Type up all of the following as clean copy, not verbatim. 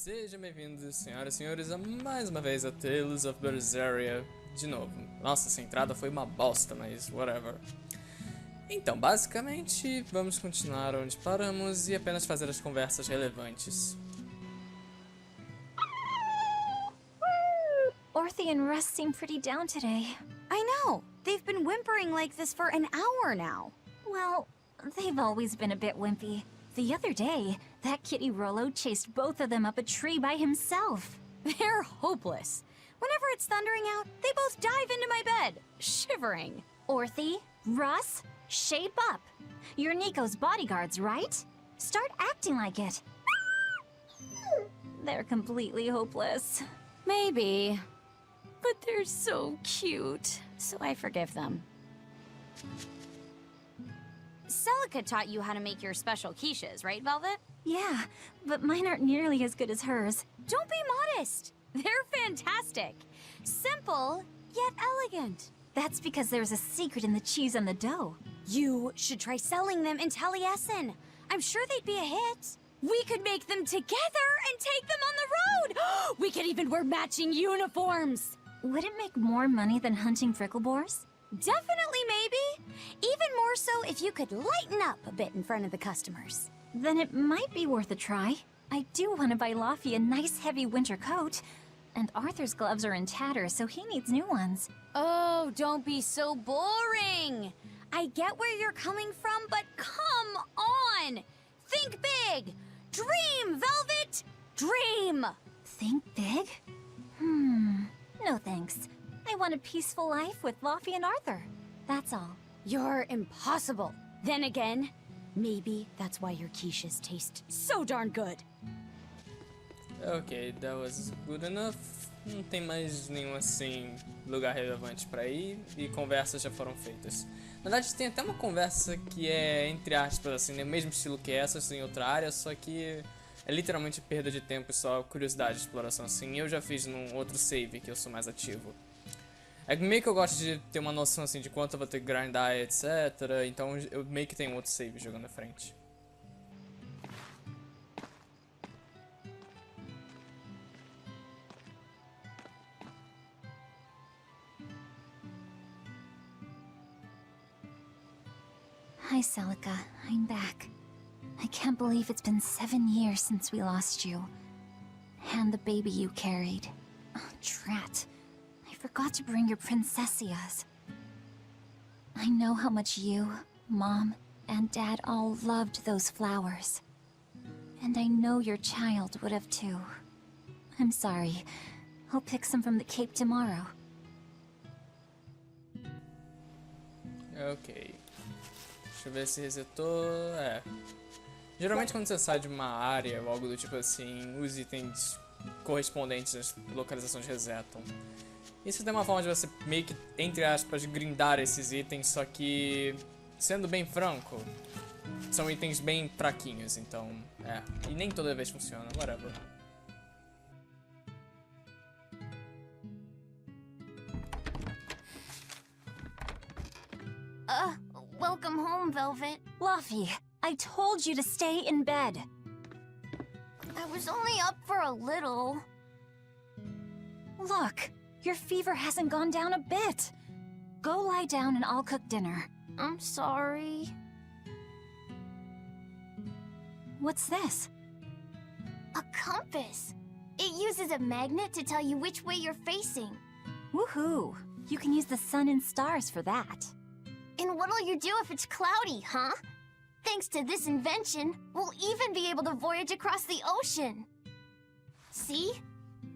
Sejam bem-vindos, senhoras e senhores, a mais uma vez a Tales of Berseria de novo. Nossa, essa entrada foi uma bosta, mas whatever. Então, basicamente, vamos continuar onde paramos e apenas fazer as conversas relevantes. Orthy and Russ seem pretty down today. I know! They've been whimpering like this for an hour now. Well, they've always been a bit wimpy. The other day, that kitty Rollo chased both of them up a tree by himself. They're hopeless. Whenever it's thundering out, they both dive into my bed, shivering. Orthy, Russ, shape up. You're Nico's bodyguards, right? Start acting like it. They're completely hopeless. Maybe. But they're so cute, so I forgive them. Celica taught you how to make your special quiches, right, Velvet? Yeah, but mine aren't nearly as good as hers. Don't be modest! They're fantastic! Simple, yet elegant. That's because there's a secret in the cheese and the dough. You should try selling them in Taliesin. I'm sure they'd be a hit. We could make them together and take them on the road! We could even wear matching uniforms! Would it make more money than hunting fricklebores? Definitely, maybe. Even more so if you could lighten up a bit in front of the customers. Then it might be worth a try. I do want to buy Laffy a nice heavy winter coat. And Arthur's gloves are in tatters, so he needs new ones. Oh, don't be so boring. I get where you're coming from, but come on! Think big! Dream, Velvet! Dream! Think big? No thanks. I want a peaceful life with Laffy and Arthur. That's all. You're impossible. Then again, maybe that's why your quiches taste so darn good. Ok, that was good enough. Não tem mais nenhum assim lugar relevante pra ir e conversas já foram feitas. Na verdade tem até uma conversa que é entre aspas assim, no mesmo estilo que essa, em outra área, só que é literalmente perda de tempo e só curiosidade de exploração assim. Eu já fiz num outro save que eu sou mais ativo. É meio que eu gosto de ter uma noção assim de quanto eu vou ter que grindar, etc. Então eu meio que tenho um outro save jogando à frente. Hi, Celica. I'm back. I can't believe it's been 7 years since we lost you. And the baby you carried. Oh, drat. I forgot to bring your princessias. I know how much you, Mom, and Dad all loved those flowers. And I know your child would have too. I'm sorry. I'll pick some from the Cape tomorrow. Ok. Deixa eu ver se resetou. É. Geralmente quando você sai de uma área ou algo do tipo assim, os itens correspondentes às localizações resetam. Isso tem uma forma de você meio que, entre aspas, grindar esses itens, só que, sendo bem franco, são itens bem fraquinhos, então, e nem toda vez funciona, whatever. Welcome home, Velvet. Laffy, I told you to stay in bed. I was only up for a little. Look, your fever hasn't gone down a bit. Go lie down and I'll cook dinner. I'm sorry. What's this? A compass. It uses a magnet to tell you which way you're facing. Woohoo! You can use the sun and stars for that. And what'll you do if it's cloudy, huh? Thanks to this invention, we'll even be able to voyage across the ocean. See?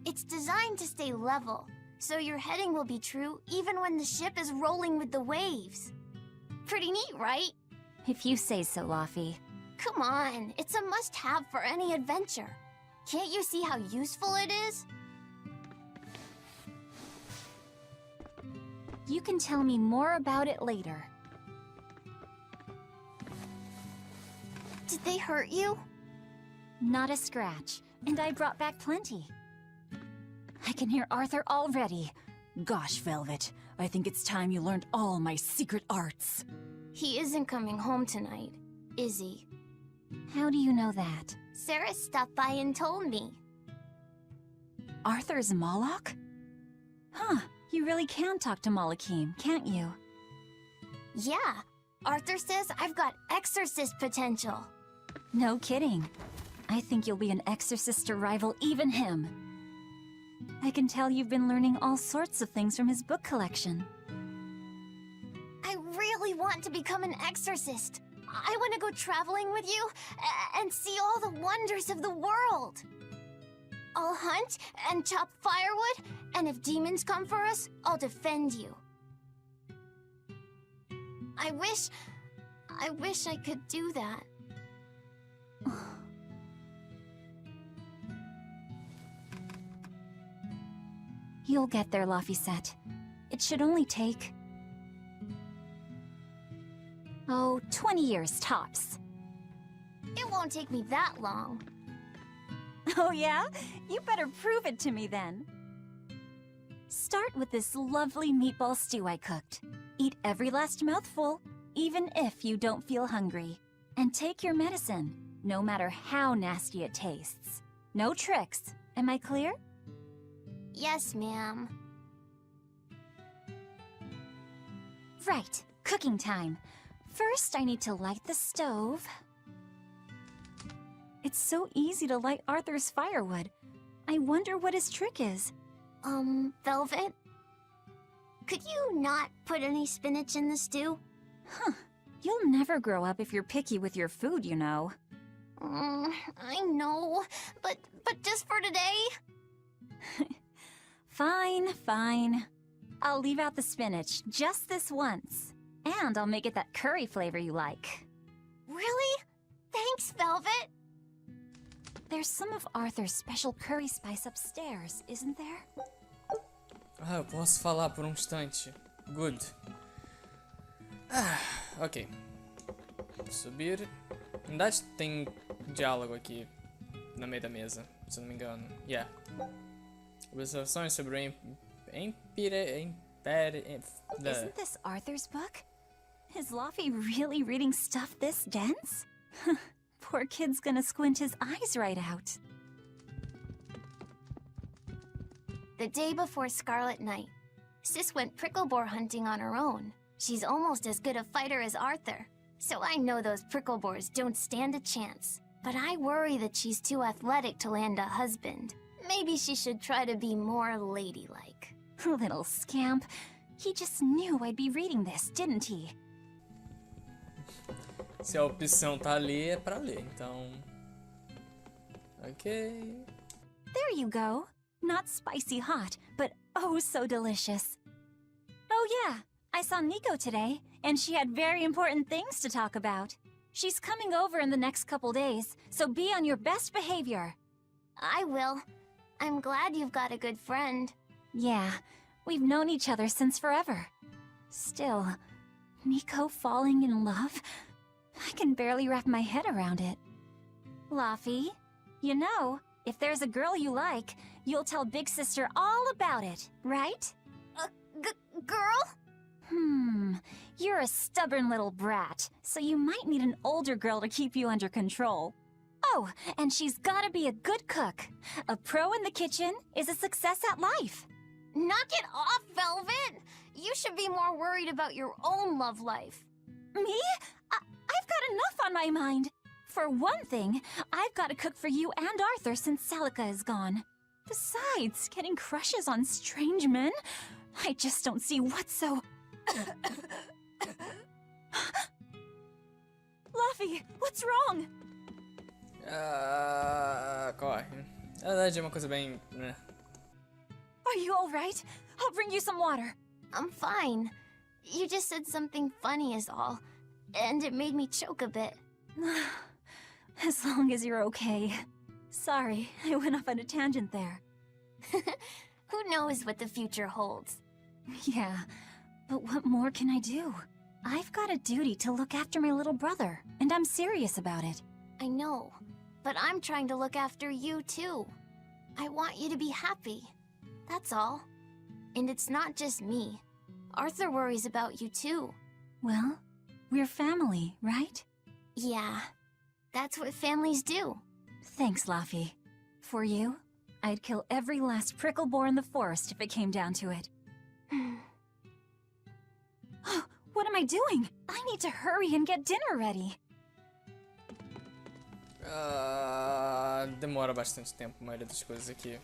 It's designed to stay level, so your heading will be true even when the ship is rolling with the waves. Pretty neat, right? If you say so, Laffy. Come on, it's a must-have for any adventure. Can't you see how useful it is? You can tell me more about it later. Did they hurt you? Not a scratch, and I brought back plenty. I can hear Arthur already. Gosh, Velvet, I think it's time you learned all my secret arts. He isn't coming home tonight, is he? How do you know that? Sarah stopped by and told me. Arthur's Moloch? Huh, you really can talk to Malakim, can't you? Yeah, Arthur says I've got exorcist potential. No kidding. I think you'll be an exorcist to rival even him. I can tell you've been learning all sorts of things from his book collection. I really want to become an exorcist. I want to go traveling with you and see all the wonders of the world. I'll hunt and chop firewood, and if demons come for us, I'll defend you. I wish I could do that. You'll get there, Laphicet. It should only take... 20 years tops. It won't take me that long. Oh yeah? You better prove it to me then. Start with this lovely meatball stew I cooked. Eat every last mouthful, even if you don't feel hungry. And take your medicine, no matter how nasty it tastes. No tricks. Am I clear? Yes, ma'am. Right, cooking time. First, I need to light the stove. It's so easy to light Arthur's firewood. I wonder what his trick is. Velvet? Could you not put any spinach in the stew? Huh. You'll never grow up if you're picky with your food, you know. I know, but just for today? Fine, fine. I'll leave out the spinach just this once. And I'll make it that curry flavor you like. Really? Thanks, Velvet. There's some of Arthur's special curry spice upstairs, isn't there? Ah, eu posso falar por um instante. Good. Ah, ok. Subir. Na verdade tem diálogo aqui no meio da mesa, se eu não me engano. Yeah. Observações sobre o Isn't this Arthur's book? Is Laffy really reading stuff this dense? Poor kid's gonna squint his eyes right out. The day before Scarlet Night, Sis went prickleboar hunting on her own. She's almost as good a fighter as Arthur, so I know those prickleboars don't stand a chance. But I worry that she's too athletic to land a husband. Maybe she should try to be more ladylike. Little scamp. He just knew I'd be reading this, didn't he? Se a opção tá ali, é pra ler, então... Ok... There you go. Not spicy hot, but oh so delicious. Oh yeah, I saw Nico today, and she had very important things to talk about. She's coming over in the next couple days, so be on your best behavior. I will. I'm glad you've got a good friend. Yeah, we've known each other since forever. Still, Nico falling in love? I can barely wrap my head around it. Laffy, you know, if there's a girl you like, you'll tell Big Sister all about it, right? Girl? You're a stubborn little brat, so you might need an older girl to keep you under control. Oh, and she's gotta be a good cook. A pro in the kitchen is a success at life. Knock it off, Velvet! You should be more worried about your own love life. Me? I've got enough on my mind. For one thing, I've got to cook for you and Arthur since Celica is gone. Besides, getting crushes on strange men? I just don't see what's so... Luffy, what's wrong? Corre. Na verdade é uma coisa bem... Are you alright? I'll bring you some water. I'm fine. You just said something funny is all, and it made me choke a bit. As long as you're okay. Sorry, I went off on a tangent there. Who knows what the future holds? Yeah, but what more can I do? I've got a duty to look after my little brother, and I'm serious about it. I know, but I'm trying to look after you too. I want you to be happy. That's all. And it's not just me. Arthur worries about you too. Well, we're family, right? Yeah, that's what families do. Thanks, Laffy. For you, I'd kill every last prickle boar in the forest if it came down to it. What am I doing? I need to hurry and get dinner ready. Demora bastante tempo a maioria das coisas aqui.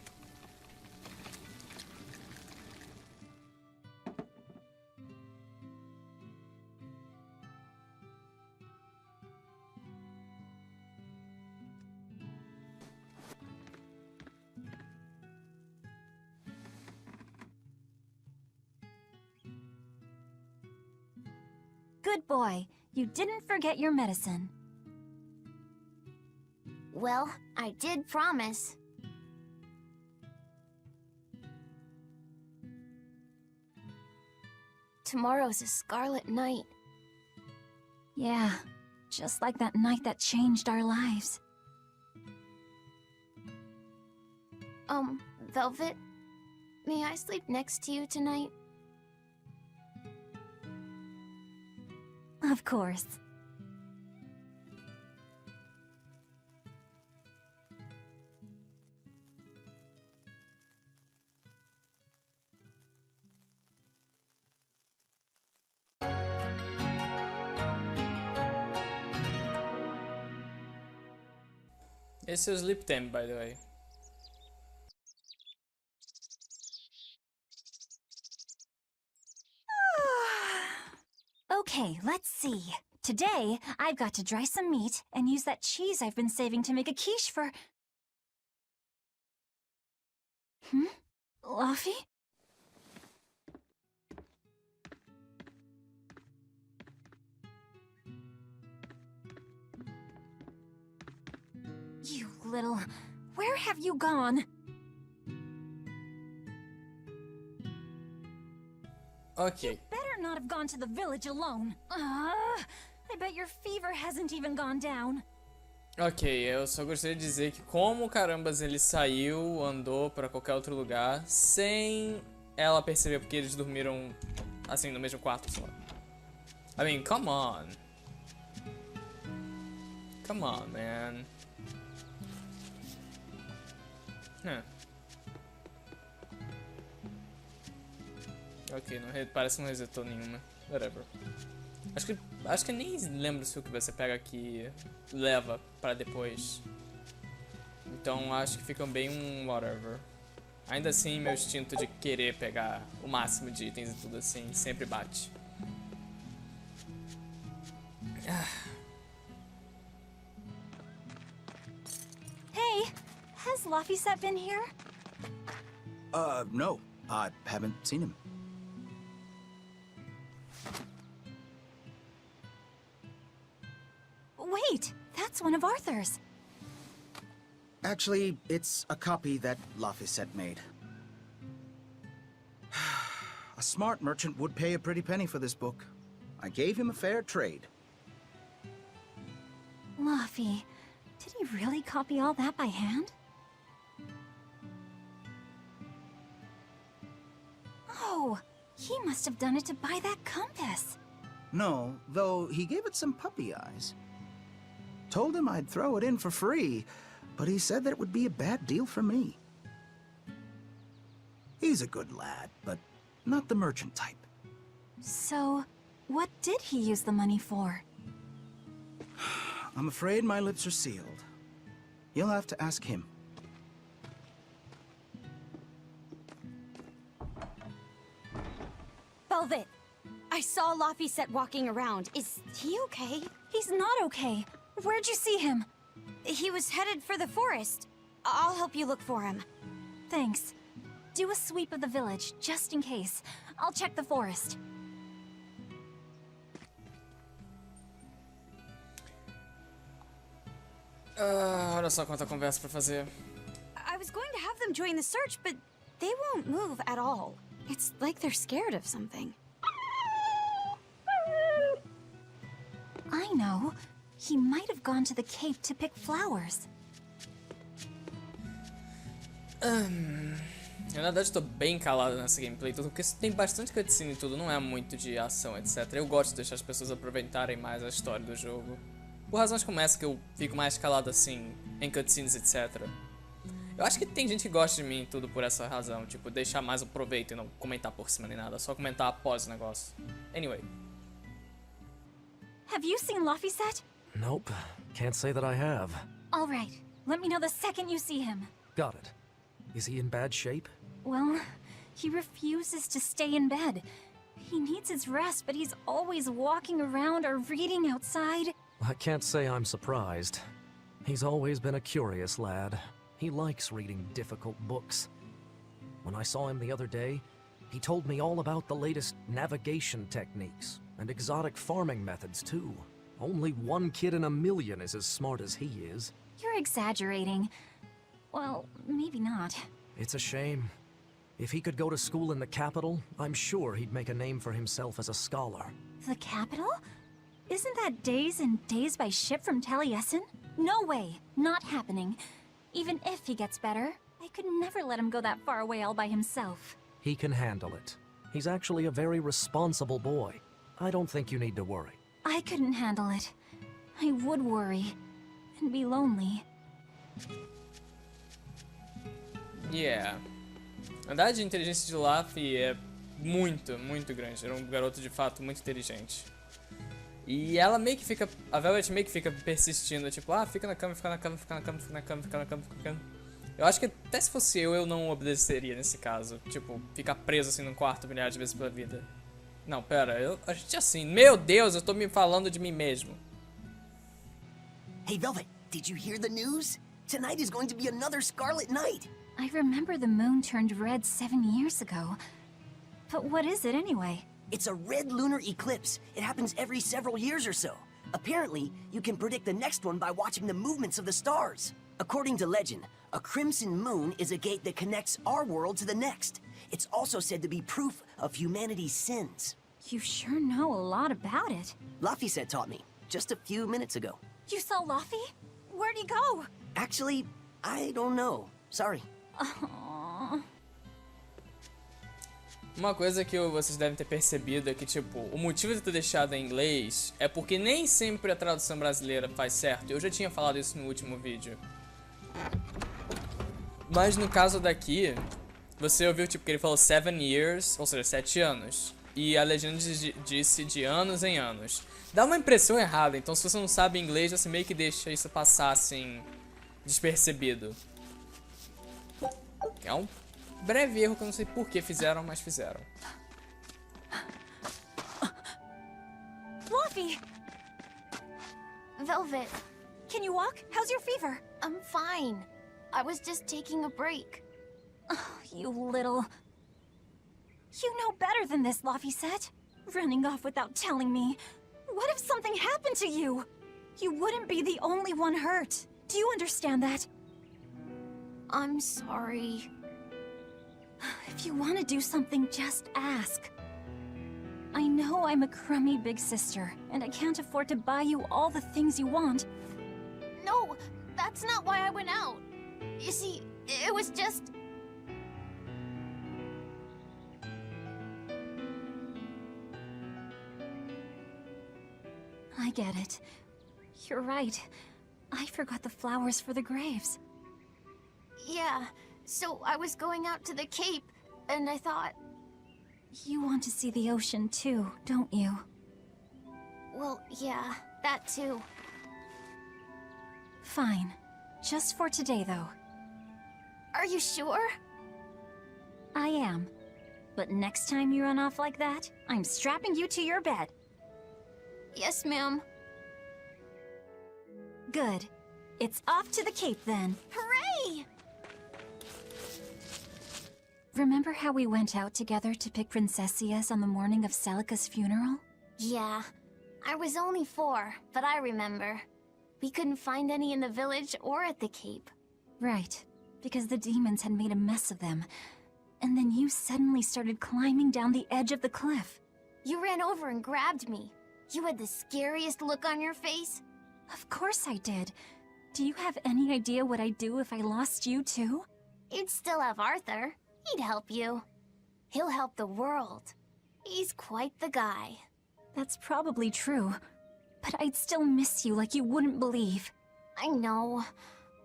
Good boy. You didn't forget your medicine. Well, I did promise. Tomorrow's a scarlet night. Yeah, just like that night that changed our lives. Velvet, may I sleep next to you tonight? Of course. Esse é o sleep time, by the way. Okay, let's see. Today, I've got to dry some meat and use that cheese I've been saving to make a quiche for... Luffy? You little... Where have you gone? Ok. Better not have gone to the village alone. I bet your fever hasn't even gone down. Ok, eu só gostaria de dizer que como carambas ele saiu, andou pra qualquer outro lugar, sem ela perceber porque eles dormiram, assim, no mesmo quarto só. I mean, come on. Come on, man. Ok, parece que não resetou nenhuma. Whatever. Acho que nem lembro se o que você pega aqui leva pra depois. Então acho que fica bem um whatever. Ainda assim, meu instinto de querer pegar o máximo de itens e tudo assim sempre bate. Hey, has Laphicet been here? No. I haven't seen him. Wait, that's one of Arthur's. Actually, it's a copy that Laphicet made. A smart merchant would pay a pretty penny for this book. I gave him a fair trade. Luffy, did he really copy all that by hand? Oh, he must have done it to buy that compass. No, though he gave it some puppy eyes. Told him I'd throw it in for free, but he said that it would be a bad deal for me. He's a good lad, but not the merchant type. So, what did he use the money for? I'm afraid my lips are sealed. You'll have to ask him. Velvet, I saw Laphicet walking around. Is he okay? He's not okay. Where'd you see him? He was headed for the forest. I'll help you look for him. Thanks. Do a sweep of the village, just in case. I'll check the forest. Olha só quanta conversa pra fazer. I was going to have them join the search, but they won't move at all. It's like they're scared of something. I know. He might have gone to the cave to pick flowers. Na verdade, tô bem calado nessa gameplay, tudo porque tem bastante cutscene e tudo, não é muito de ação, etc. Eu gosto de deixar as pessoas aproveitarem mais a história do jogo. Por razões como essa que eu fico mais calado assim, em cutscenes, etc. Eu acho que tem gente que gosta de mim e tudo por essa razão. Tipo, deixar mais o proveito e não comentar por cima nem nada. Só comentar após o negócio. Anyway. Have you seen Laphicet? Nope. Can't say that I have. All right. Let me know the second you see him. Got it. Is he in bad shape? Well, he refuses to stay in bed. He needs his rest, but he's always walking around or reading outside. I can't say I'm surprised. He's always been a curious lad. He likes reading difficult books. When I saw him the other day, he told me all about the latest navigation techniques and exotic farming methods too. Only one kid in a million is as smart as he is. You're exaggerating. Well, maybe not. It's a shame. If he could go to school in the capital, I'm sure he'd make a name for himself as a scholar. The capital? Isn't that days and days by ship from Taliesin? No way. Not happening. Even if he gets better, I could never let him go that far away all by himself. He can handle it. He's actually a very responsible boy. I don't think you need to worry. I couldn't handle it. I would worry. And be lonely. Yeah. A verdade, a inteligência de Laffy é muito, muito grande. Ele é um garoto de fato muito inteligente. E ela meio que fica. A Velvet meio que fica persistindo, tipo, ah, fica na cama, fica na cama, fica na cama, fica na cama, fica na cama, fica na cama. Eu acho que até se fosse eu não obedeceria nesse caso. Tipo, ficar preso assim num quarto milhares de vezes pela vida. Não, pera, a gente assim. Meu Deus, eu tô me falando de mim mesmo. Hey, Velvet, did you hear the news? Tonight is going to be another Scarlet Night. I remember the moon turned red 7 years ago. But what is it anyway? It's a red lunar eclipse. It happens every several years or so. Apparently, you can predict the next one by watching the movements of the stars. According to legend, a crimson moon is a gate that connects our world to the next. It's also said to be proof of humanity's sins. You sure know a lot about it. Laphicet taught me, just a few minutes ago. You saw Laffy? Where'd he go? Actually, I don't know. Sorry. Aww. Uma coisa que vocês devem ter percebido é que, tipo, o motivo de ter deixado em inglês é porque nem sempre a tradução brasileira faz certo. Eu já tinha falado isso no último vídeo. Mas no caso daqui, você ouviu, tipo, que ele falou 7 years, ou seja, 7 anos. E a legenda disse de anos em anos. Dá uma impressão errada, então se você não sabe inglês, você meio que deixa isso passar, assim, despercebido. É um breve erro que eu não sei por que fizeram, mas fizeram. Laffy! Velvet, Can you walk? How's your fever? I'm fine. I was just taking a break. Oh, you little... You know better than this, Laphicet. Running off without telling me. What if something happened to you? You wouldn't be the only one hurt. Do you understand that? I'm sorry. If you want to do something, just ask. I know I'm a crummy big sister, and I can't afford to buy you all the things you want. No, that's not why I went out. You see, it was just... I get it. You're right. I forgot the flowers for the graves. Yeah, so I was going out to the Cape, and I thought... You want to see the ocean too, don't you? Well, yeah, that too. Fine. Just for today, though. Are you sure? I am. But next time you run off like that, I'm strapping you to your bed. Yes, ma'am. Good. It's off to the Cape, then. Hooray! Remember how we went out together to pick princessias on the morning of Celica's funeral? Yeah, I was only 4, but I remember. We couldn't find any in the village or at the Cape. Right, because the demons had made a mess of them. And then you suddenly started climbing down the edge of the cliff. You ran over and grabbed me. You had the scariest look on your face. Of course I did. Do you have any idea what I'd do if I lost you too? You'd still have Arthur. He'd help you. He'll help the world. He's quite the guy. That's probably true. But I'd still miss you like you wouldn't believe. I know.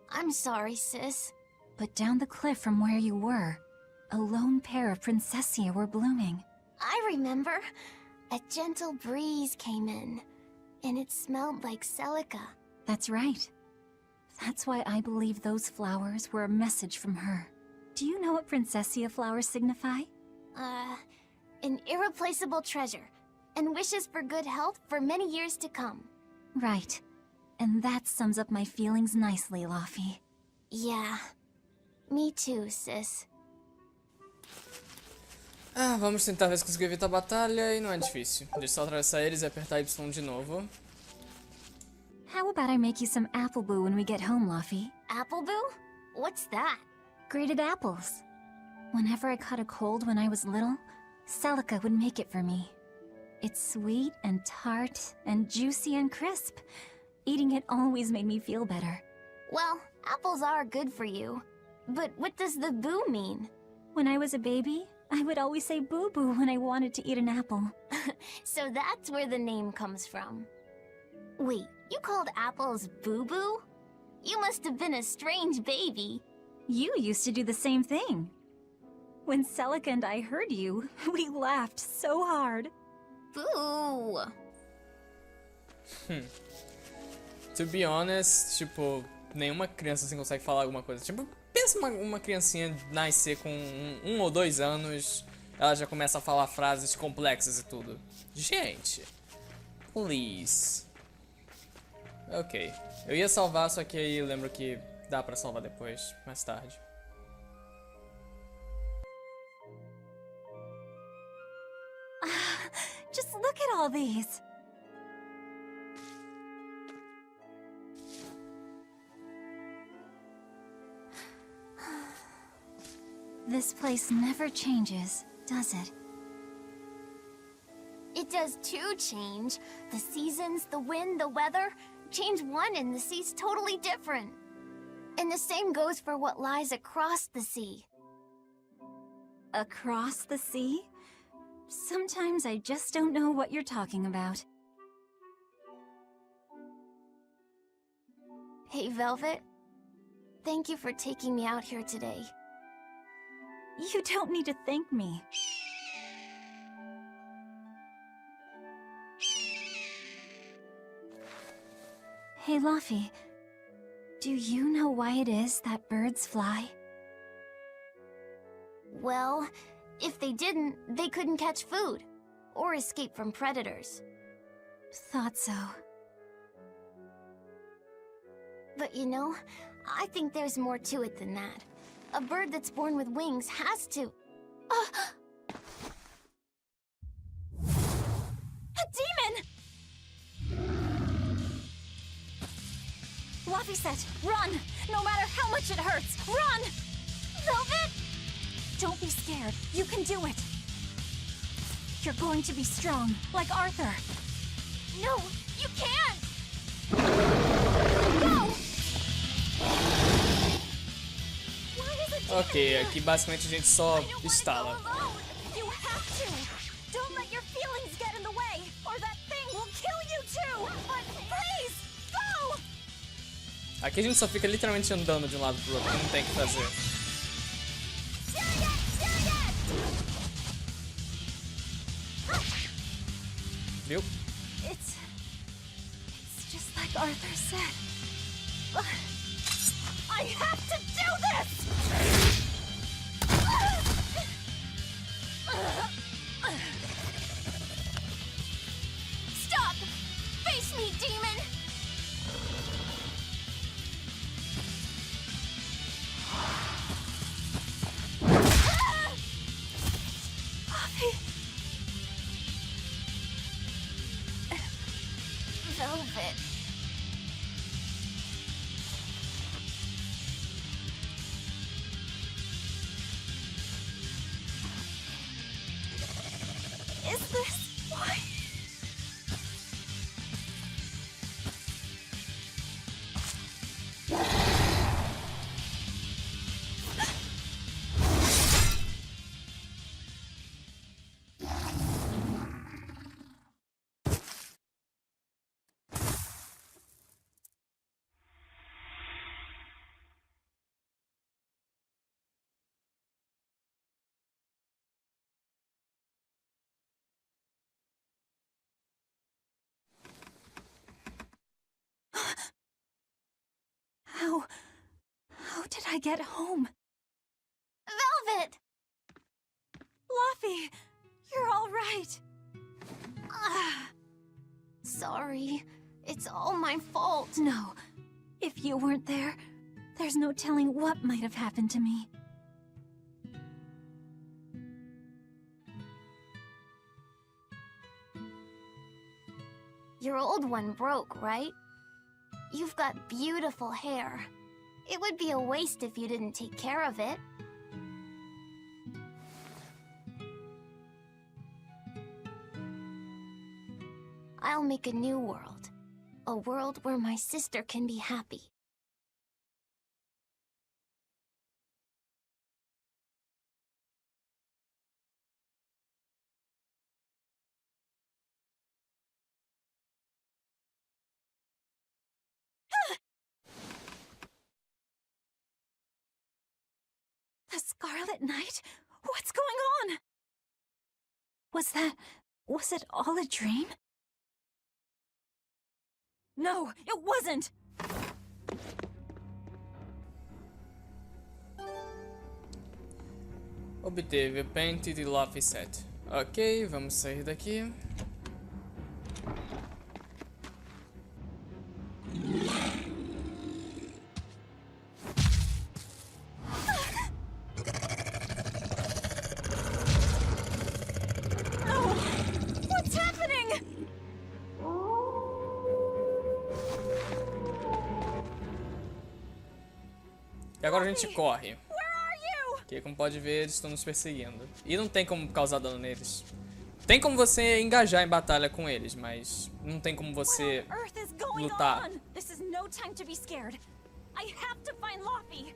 I'm sorry, sis. But down the cliff from where you were, a lone pair of Princessia were blooming. I remember. A gentle breeze came in, and it smelled like Celica. That's right. That's why I believe those flowers were a message from her. Do you know what Princessia flowers signify? An irreplaceable treasure, and wishes for good health for many years to come. Right. And that sums up my feelings nicely, Luffy. Yeah. Me too, sis. Ah, vamos tentar ver se conseguimos evitar a batalha e não é difícil. Deixa só atravessar eles e apertar Y de novo. How about I make you some apple boo when we get home, Luffy? Apple Boo? What's that? Grated apples. Whenever I caught a cold when I was little, Celica would make it for me. It's sweet and tart and juicy and crisp. Eating it always made me feel better. Well, apples are good for you. But what does the boo mean? When I was a baby, I would always say boo-boo when I wanted to eat an apple. So that's where the name comes from. Wait, you called apples boo-boo? You must have been a strange baby. You used to do the same thing. When Celica and I heard you, we laughed so hard. Boo! To be honest, tipo, nenhuma criança assim consegue falar alguma coisa. Tipo, pensa uma criancinha nascer com 1 ou 2 anos, ela já começa a falar frases complexas e tudo. Gente, please. Ok, eu ia salvar, só que aí eu lembro que dá pra salvar depois, mais tarde. Just look at all these. This place never changes, does it? It does too change. The seasons, the wind, the weather. Change one and the sea's totally different. And the same goes for what lies across the sea. Across the sea? Sometimes I just don't know what you're talking about. Hey, Velvet. Thank you for taking me out here today. You don't need to thank me. Hey, Luffy. Do you know why it is that birds fly? Well, if they didn't, they couldn't catch food. Or escape from predators. Thought so. But you know, I think there's more to it than that. A bird that's born with wings has to... A demon! Luffy said, run! No matter how much it hurts, run! Velvet! Don't be scared. You can do it. You're going to be strong, like Arthur. No, you can't! Go! Ok, aqui basicamente a gente só instala. You have to. Don't let your feelings get in the way, or that thing will kill you too. But please, go! Aqui a gente só fica literalmente andando de um lado pro outro, não tem o que fazer. Viu? It's just like Arthur said. I have to do this! Stop! Face me, demon! Velvet. Is this why? No. How did I get home? Velvet! Luffy, you're all right. Sorry. It's all my fault. No. If you weren't there, there's no telling what might have happened to me. Your old one broke, right? You've got beautiful hair. It would be a waste if you didn't take care of it. I'll make a new world. A world where my sister can be happy. The Scarlet Knight? What's going on? Was it all a dream? No, it wasn't! Obteve o pente de Luffy 7. Ok, vamos sair daqui. What's happening? E agora a gente corre. Where are you? Porque como pode ver, eles estão nos perseguindo. E não tem como causar dano neles. Tem como você engajar em batalha com eles, mas não tem como você What on earth is going lutar. on? This is no time to be scared. I have to find Luffy.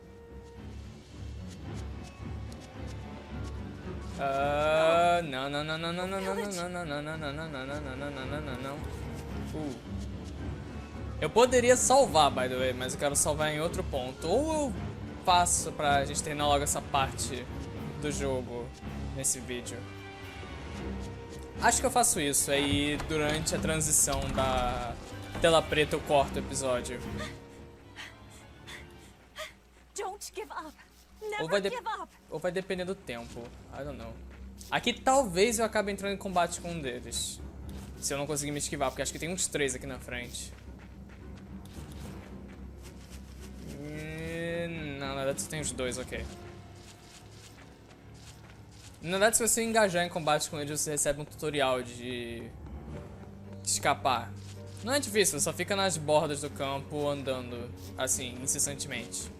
Não, não, não, não, não, não, não, não, não, não, não, não, não, não, não, não, não, não, não, não. Eu poderia salvar, by the way, mas eu quero salvar em outro ponto. Ou eu faço pra gente terminar logo essa parte do jogo nesse vídeo. Acho que eu faço isso, aí durante a transição da tela preta eu corto o episódio. Don't give up. Ou Never give up. vai depender do tempo. I don't know. Aqui talvez eu acabe entrando em combate com um deles. Se eu não conseguir me esquivar, porque acho que tem uns 3 aqui na frente. Não, na verdade só tem os 2, ok. Na verdade, se você engajar em combate com eles, você recebe um tutorial de escapar. Não é difícil, só fica nas bordas do campo andando, assim, incessantemente.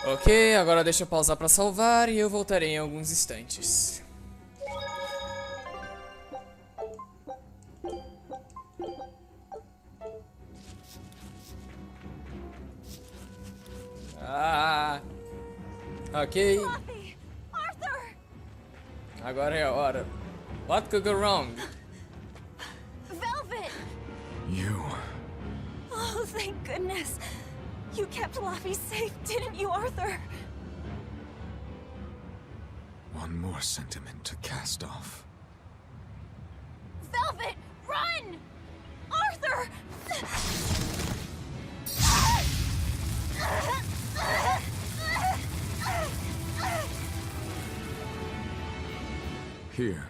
Ok, agora deixa eu pausar pra salvar e eu voltarei em alguns instantes. Ok. Luffy! Arthur! Agora é a hora. What could go wrong? Velvet! You. Oh, thank goodness. You kept Luffy safe, didn't you, Arthur? One more sentiment to cast off. Velvet, run! Arthur! Here,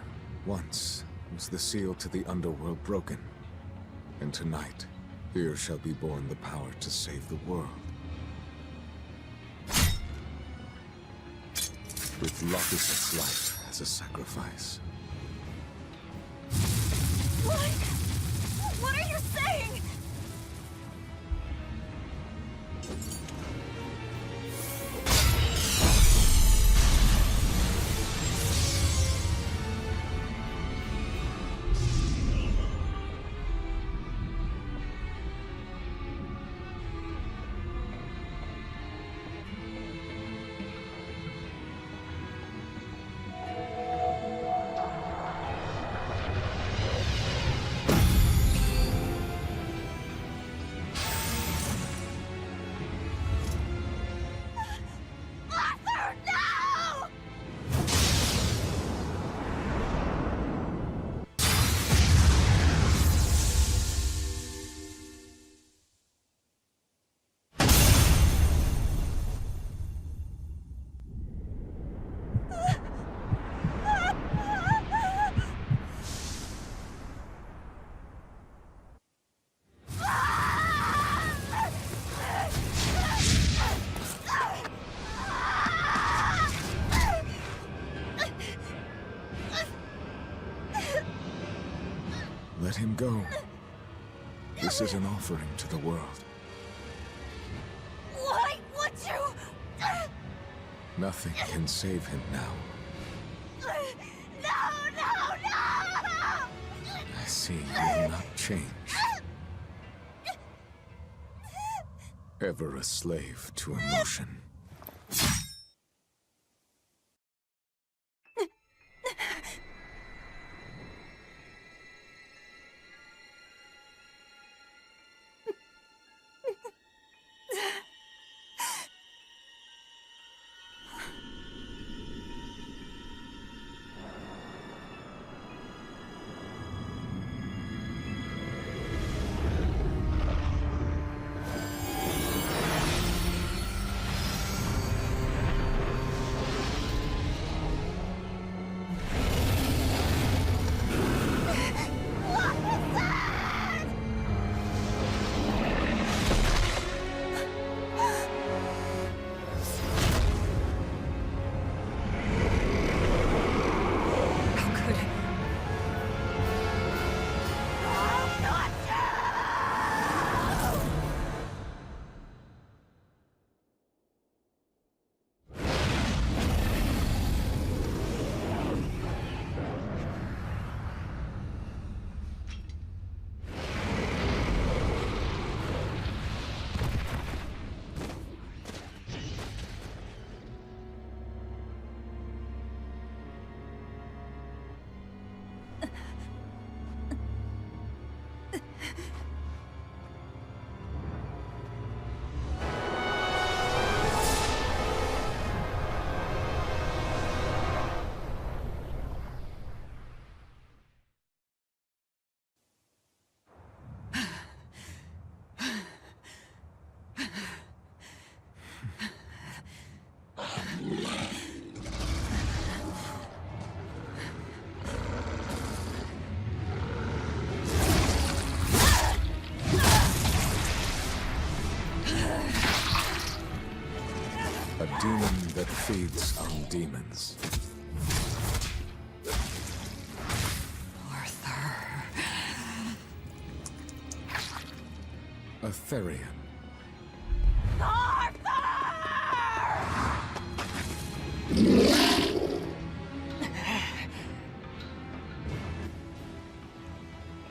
once, was the seal to the underworld broken. And tonight, here shall be born the power to save the world. With Luffy's life as a sacrifice. What are you saying? go. This is an offering to the world. Why would you? Nothing can save him now. No, no, no! I see you will not change. Ever a slave to emotion. A demon that feeds on demons. A Therian.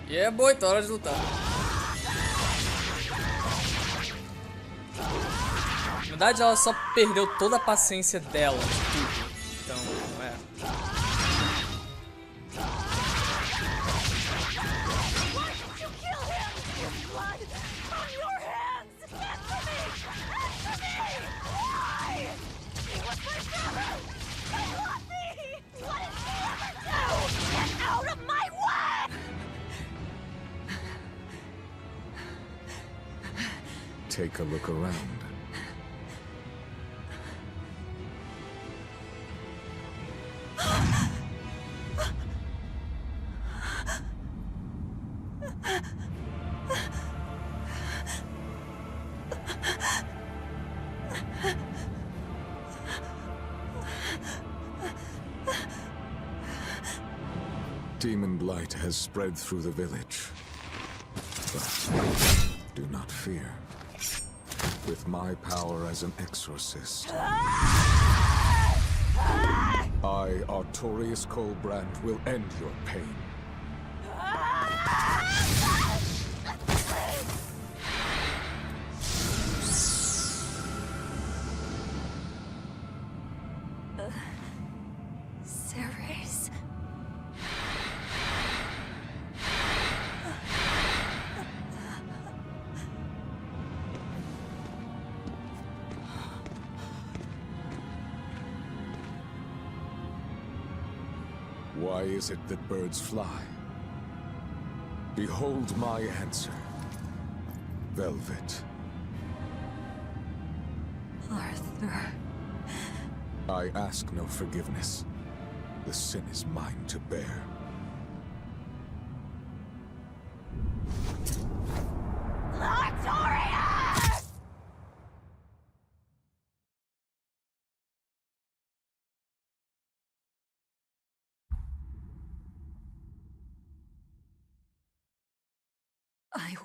Yeah, boy, tá hora de lutar. Na verdade, ela só perdeu toda a paciência dela de tudo. Então, é. Take a look around. Demon blight has spread through the village. But do not fear. With my power as an exorcist, I, Artorius Colbrand, will end your pain. Ceres. Why is it that birds fly? Behold my answer. Velvet. Arthur. I ask no forgiveness. The sin is mine to bear. I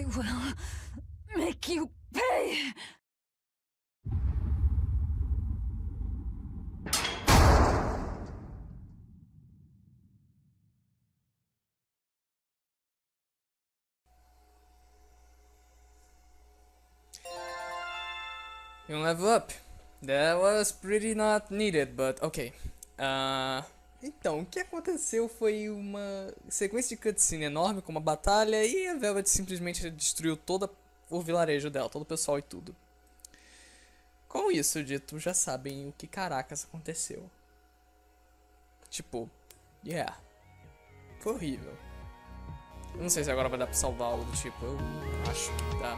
will make you pay! You level up. That was pretty not needed, but okay. Então, o que aconteceu foi uma sequência de cutscene enorme com uma batalha e a Velvet simplesmente destruiu todo o vilarejo dela, todo o pessoal e tudo. Com isso dito, já sabem o que caracas aconteceu. Tipo, yeah. Foi horrível. Eu não sei se agora vai dar pra salvar algo do tipo, eu acho que dá.